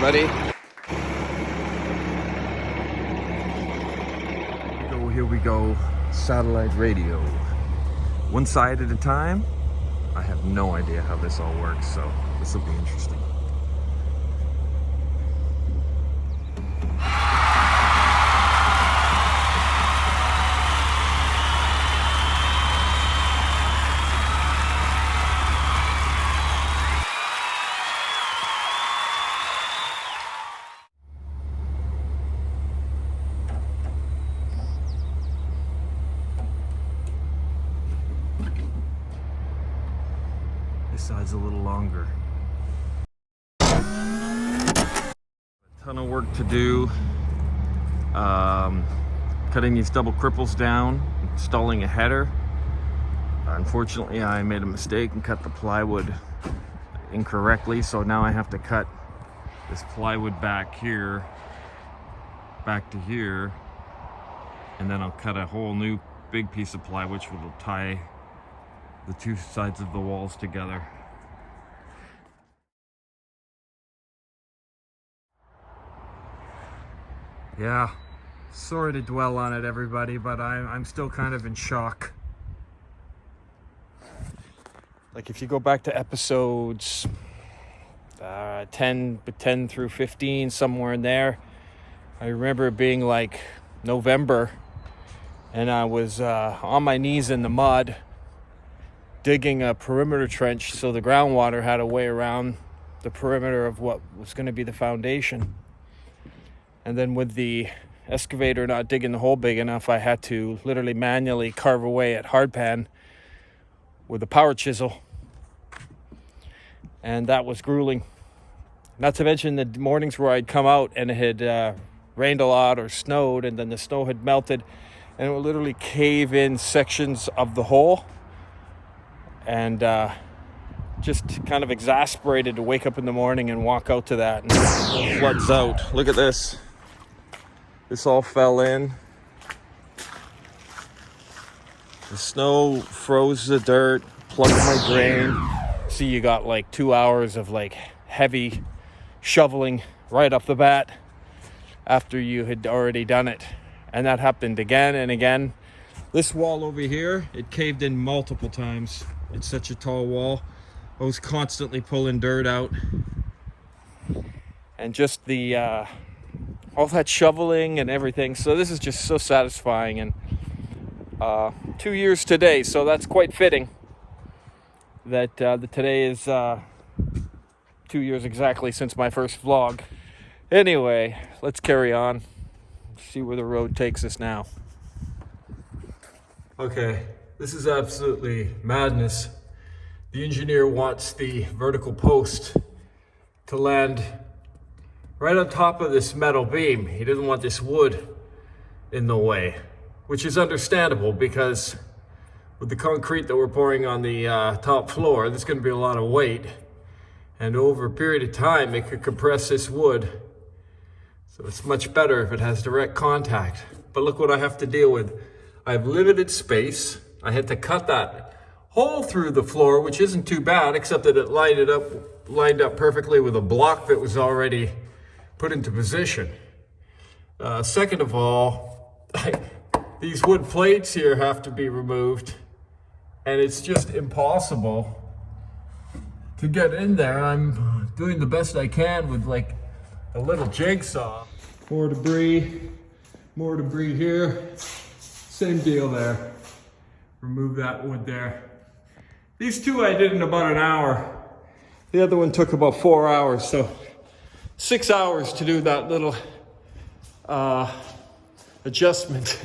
everybody. Here we go. Satellite radio. One side at a time. I have no idea how this all works, so this will be interesting. This side's a little longer. A ton of work to do. Cutting these double cripples down, installing a header. Unfortunately, I made a mistake and cut the plywood incorrectly, so now I have to cut this plywood back here, back to here, and then I'll cut a whole new big piece of plywood which will tie the two sides of the walls together. Yeah, sorry to dwell on it, everybody, but I'm still kind of in shock. Like, if you go back to episodes 10 through 15, somewhere in there, I remember it being like November, and I was on my knees in the mud digging a perimeter trench so the groundwater had a way around the perimeter of what was going to be the foundation. And then with the excavator not digging the hole big enough, I had to literally manually carve away at hardpan with a power chisel. And that was grueling. Not to mention the mornings where I'd come out and it had rained a lot or snowed, and then the snow had melted and it would literally cave in sections of the hole. And just kind of exasperated to wake up in the morning and walk out to that and it floods out. Look at this. This all fell in. The snow froze the dirt, plugged my drain. See, you got like 2 hours of like heavy shoveling right off the bat after you had already done it. And that happened again and again. This wall over here, it caved in multiple times. It's such a tall wall. I was constantly pulling dirt out. And just the all that shoveling and everything. So this is just so satisfying. And 2 years today, so that's quite fitting that today is 2 years exactly since my first vlog. Anyway, let's carry on. See where the road takes us now. Okay, this is absolutely madness. The engineer wants the vertical post to land right on top of this metal beam. He doesn't want this wood in the way, which is understandable because with the concrete that we're pouring on the top floor, there's going to be a lot of weight. And over a period of time, it could compress this wood. So it's much better if it has direct contact. But look what I have to deal with. I have limited space. I had to cut that hole through the floor, which isn't too bad, except that it lined up perfectly with a block that was already put into position. Second of all, these wood plates here have to be removed, and it's just impossible to get in there. I'm doing the best I can with like a little jigsaw. More debris here. Same deal there. Remove that wood there. These two I did in about an hour. The other one took about 4 hours, so 6 hours to do that little adjustment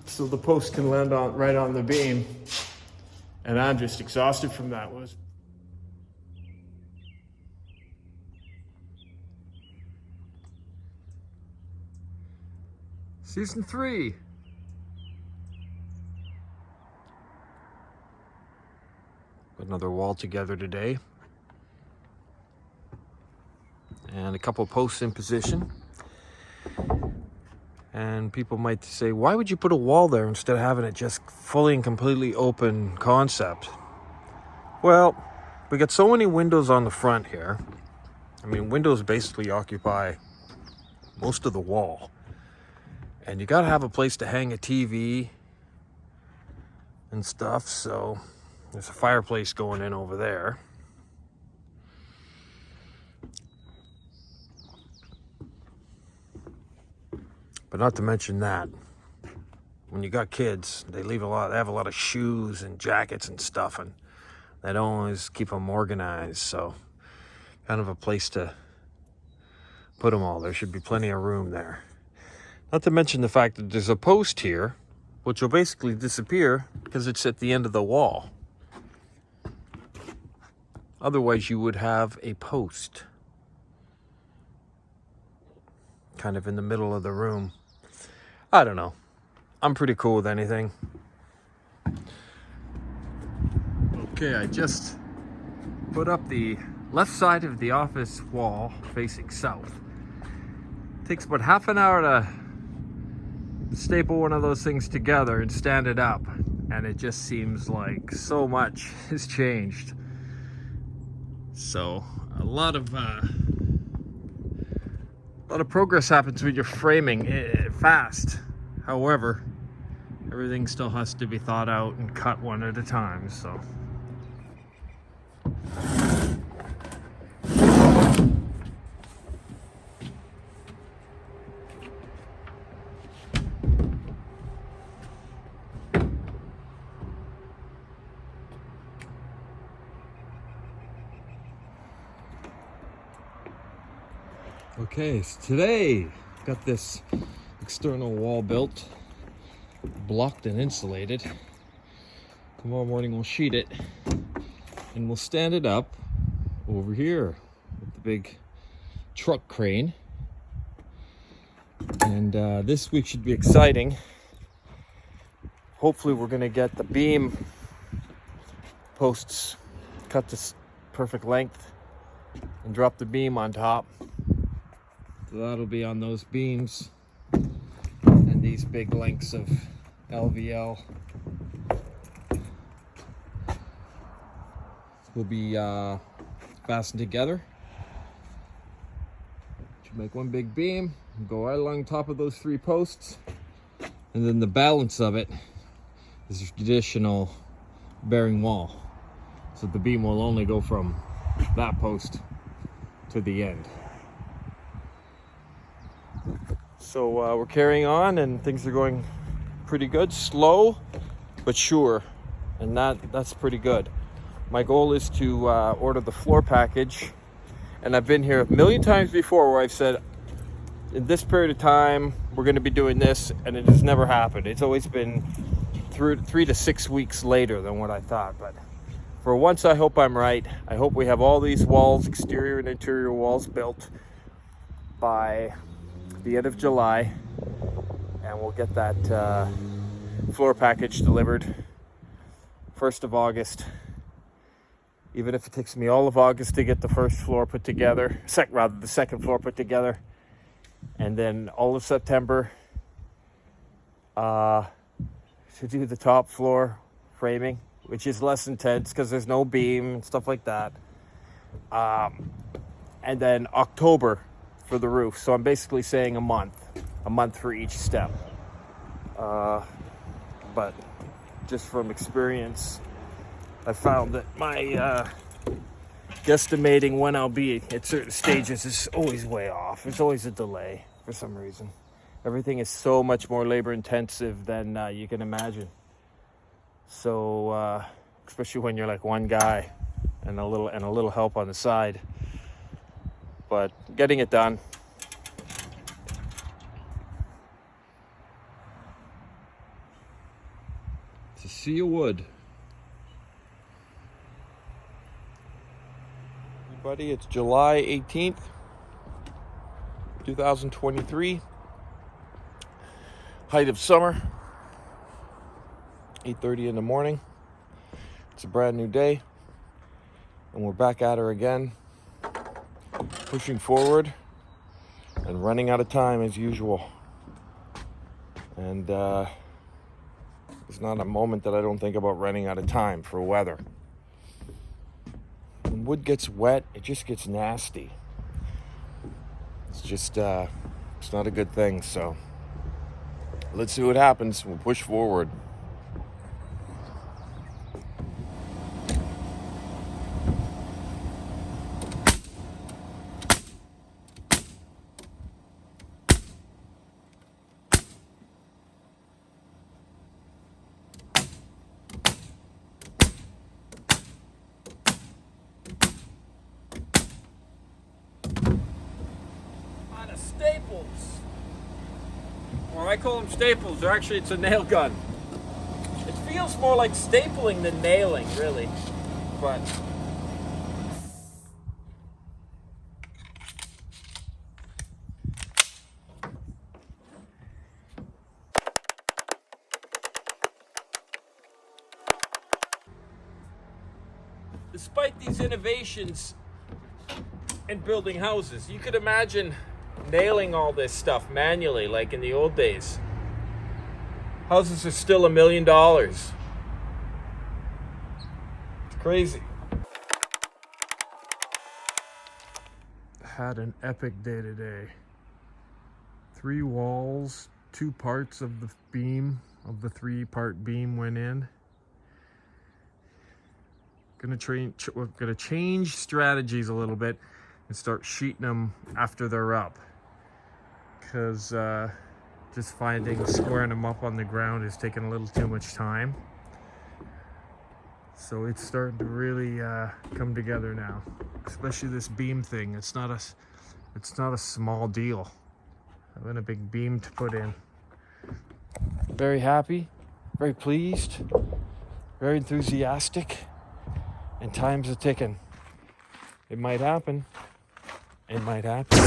so the post can land on right on the beam. And I'm just exhausted from that. Season 3. Another wall together today. And a couple posts in position. And people might say, why would you put a wall there instead of having it just fully and completely open concept? Well, we got so many windows on the front here. I mean, windows basically occupy most of the wall. And you gotta have a place to hang a TV and stuff, so there's a fireplace going in over there. But not to mention that, when you got kids, they have a lot of shoes and jackets and stuff, and they don't always keep them organized, so kind of a place to put them all. There should be plenty of room there. Not to mention the fact that there's a post here, which will basically disappear because it's at the end of the wall. Otherwise, you would have a post kind of in the middle of the room. I don't know. I'm pretty cool with anything. Okay, I just put up the left side of the office wall facing south. Takes about half an hour to staple one of those things together and stand it up, and it just seems like so much has changed. So a lot of progress happens when you're framing it fast. However, everything still has to be thought out and cut one at a time, so. Okay, so today got this external wall built, blocked and insulated. Tomorrow morning we'll sheet it and we'll stand it up over here with the big truck crane. And this week should be exciting. Hopefully we're gonna get the beam posts cut to perfect length and drop the beam on top. So that'll be on those beams, and these big lengths of LVL will be fastened together to make one big beam and go right along top of those 3 posts, and then the balance of it is a traditional bearing wall, so the beam will only go from that post to the end. So we're carrying on, and things are going pretty good, slow but sure, and that's pretty good. My goal is to order the floor package, and I've been here a million times before where I've said in this period of time we're going to be doing this, and it has never happened. It's always been 3 to 6 weeks later than what I thought, but for once I hope I'm right. I hope we have all these walls, exterior and interior walls, built by the end of July, and we'll get that floor package delivered 1st of August. Even if it takes me all of August to get the first floor put together, the second floor put together, and then all of September to do the top floor framing, which is less intense because there's no beam and stuff like that, and then October for the roof. So I'm basically saying a month for each step. But just from experience, I found that my guesstimating when I'll be at certain stages is always way off. There's always a delay for some reason. Everything is so much more labor intensive than you can imagine. So especially when you're like one guy and a little help on the side. But getting it done. To see a wood. Everybody, it's July 18th, 2023. Height of summer. 8:30 in the morning. It's a brand new day. And we're back at her again. Pushing forward and running out of time as usual. And it's not a moment that I don't think about running out of time for weather. When wood gets wet, it just gets nasty. It's just, it's not a good thing. So let's see what happens. We'll push forward. Staples, or I call them staples, or actually it's a nail gun. It feels more like stapling than nailing, really, but despite these innovations in building houses, you could imagine nailing all this stuff manually like in the old days. Houses are still $1 million. It's crazy. Had an epic day today. 3 walls, 2 parts of the beam, of the 3-part beam went in. We're gonna change strategies a little bit and start sheeting them after they're up, because just squaring them up on the ground is taking a little too much time. So it's starting to really come together now, especially this beam thing. It's not a small deal. Having a big beam to put in. Very happy, very pleased, very enthusiastic, and time's a ticking. It might happen. It might happen.